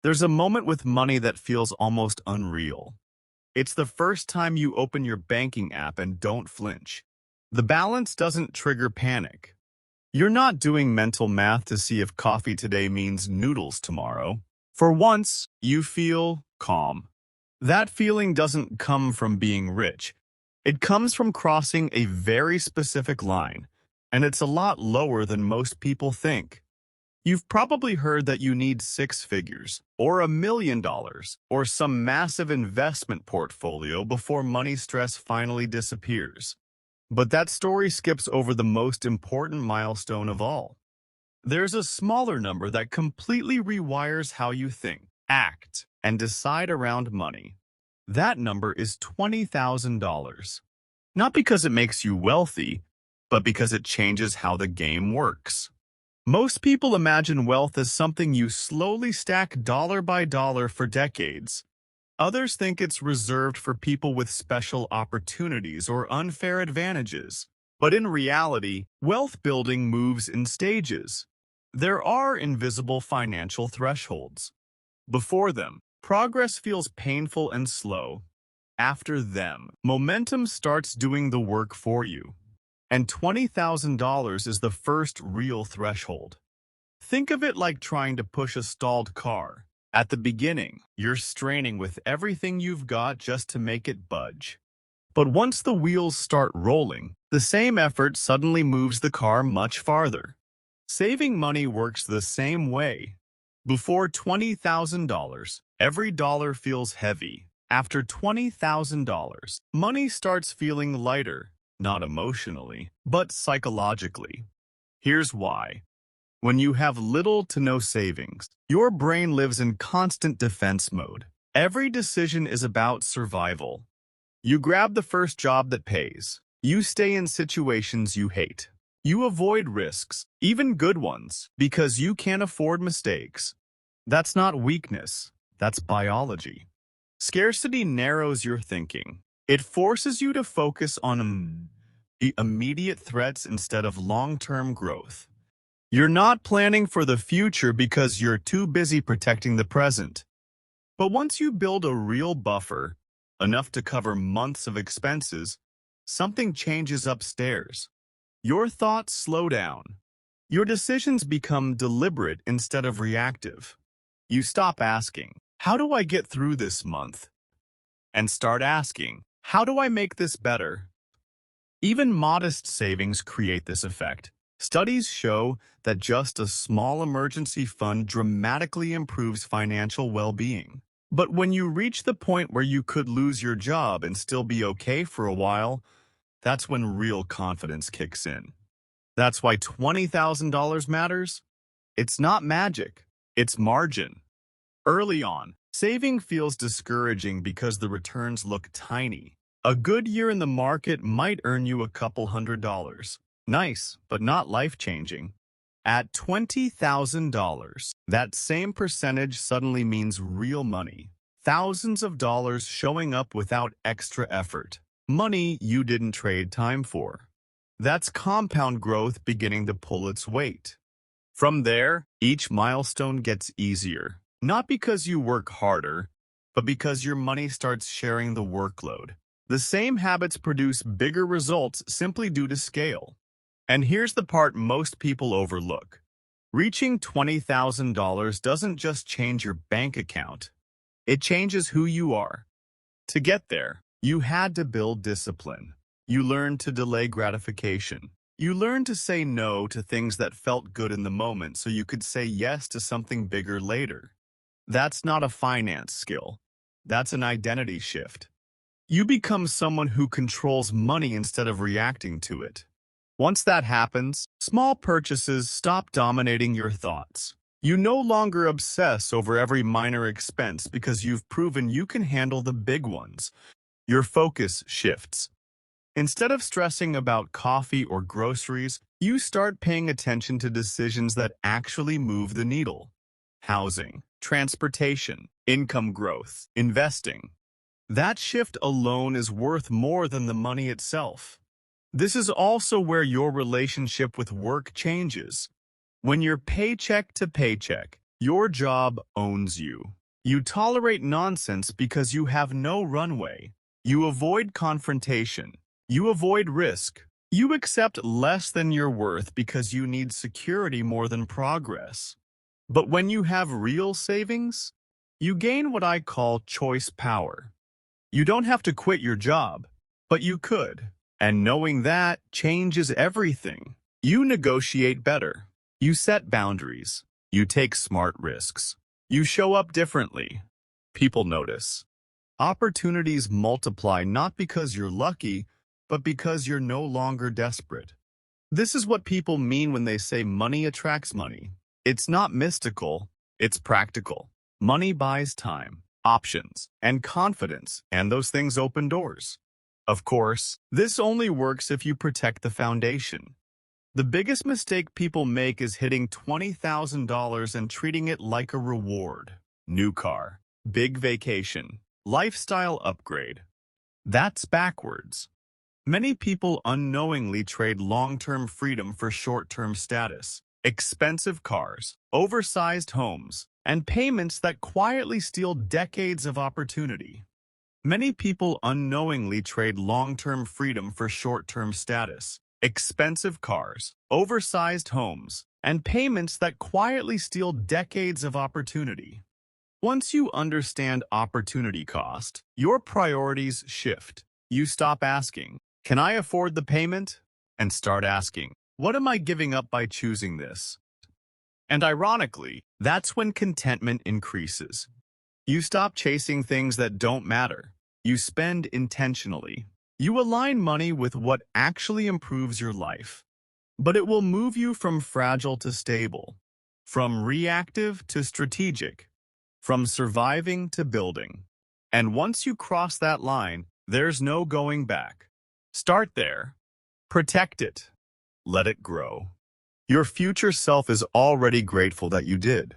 There's a moment with money that feels almost unreal. It's the first time you open your banking app and don't flinch. The balance doesn't trigger panic. You're not doing mental math to see if coffee today means noodles tomorrow. For once, you feel calm. That feeling doesn't come from being rich. It comes from crossing a very specific line, and it's a lot lower than most people think. You've probably heard that you need six figures, or $1 million, or some massive investment portfolio before money stress finally disappears. But that story skips over the most important milestone of all. There's a smaller number that completely rewires how you think, act, and decide around money. That number is $20,000. Not because it makes you wealthy, but because it changes how the game works. Most people imagine wealth as something you slowly stack dollar by dollar for decades. Others think it's reserved for people with special opportunities or unfair advantages. But in reality, wealth building moves in stages. There are invisible financial thresholds. Before them, progress feels painful and slow. After them, momentum starts doing the work for you. And $20,000 is the first real threshold. Think of it like trying to push a stalled car. At the beginning, you're straining with everything you've got just to make it budge. But once the wheels start rolling, the same effort suddenly moves the car much farther. Saving money works the same way. Before $20,000, every dollar feels heavy. After $20,000, money starts feeling lighter. Not emotionally, but psychologically. Here's why. When you have little to no savings, your brain lives in constant defense mode. Every decision is about survival. You grab the first job that pays. You stay in situations you hate. You avoid risks, even good ones, because you can't afford mistakes. That's not weakness, that's biology. Scarcity narrows your thinking. It forces you to focus on the immediate threats instead of long-term growth. You're not planning for the future because you're too busy protecting the present. But once you build a real buffer, enough to cover months of expenses, something changes upstairs. Your thoughts slow down. Your decisions become deliberate instead of reactive. You stop asking, "How do I get through this month?" and start asking, "How do I make this better?" Even modest savings create this effect. Studies show that just a small emergency fund dramatically improves financial well-being. But when you reach the point where you could lose your job and still be okay for a while, that's when real confidence kicks in. That's why $20,000 matters. It's not magic, it's margin. Early on, saving feels discouraging because the returns look tiny. A good year in the market might earn you a couple $100. Nice, but not life-changing. At $20,000, that same percentage suddenly means real money. Thousands of dollars showing up without extra effort. Money you didn't trade time for. That's compound growth beginning to pull its weight. From there, each milestone gets easier. Not because you work harder, but because your money starts sharing the workload. The same habits produce bigger results simply due to scale. And here's the part most people overlook. Reaching $20,000 doesn't just change your bank account. It changes who you are. To get there, you had to build discipline. You learned to delay gratification. You learned to say no to things that felt good in the moment so you could say yes to something bigger later. That's not a finance skill. That's an identity shift. You become someone who controls money instead of reacting to it. Once that happens, small purchases stop dominating your thoughts. You no longer obsess over every minor expense because you've proven you can handle the big ones. Your focus shifts. Instead of stressing about coffee or groceries, you start paying attention to decisions that actually move the needle. Housing, transportation, income growth, investing. That shift alone is worth more than the money itself. This is also where your relationship with work changes. When you're paycheck to paycheck, Your job owns you. You tolerate nonsense because you have no runway. You avoid confrontation. You avoid risk. You accept less than your worth because you need security more than progress. But when you have real savings, you gain what I call choice power. You don't have to quit your job, but you could. And knowing that changes everything. You negotiate better. You set boundaries. You take smart risks. You show up differently. People notice. Opportunities multiply not because you're lucky, but because you're no longer desperate. This is what people mean when they say money attracts money. It's not mystical, it's practical. Money buys time, options, and confidence, and those things open doors. Of course, this only works if you protect the foundation. The biggest mistake people make is hitting $20,000 and treating it like a reward. New car, big vacation, lifestyle upgrade. That's backwards. Many people unknowingly trade long-term freedom for short-term status, expensive cars, oversized homes, and payments that quietly steal decades of opportunity. Many people unknowingly trade long-term freedom for short-term status, expensive cars, oversized homes, and payments that quietly steal decades of opportunity. Once you understand opportunity cost, your priorities shift. You stop asking, "Can I afford the payment?" and start asking, "What am I giving up by choosing this?" And ironically, that's when contentment increases. You stop chasing things that don't matter. You spend intentionally. You align money with what actually improves your life. But it will move you from fragile to stable, from reactive to strategic, from surviving to building. And once you cross that line, there's no going back. Start there. Protect it. Let it grow. Your future self is already grateful that you did.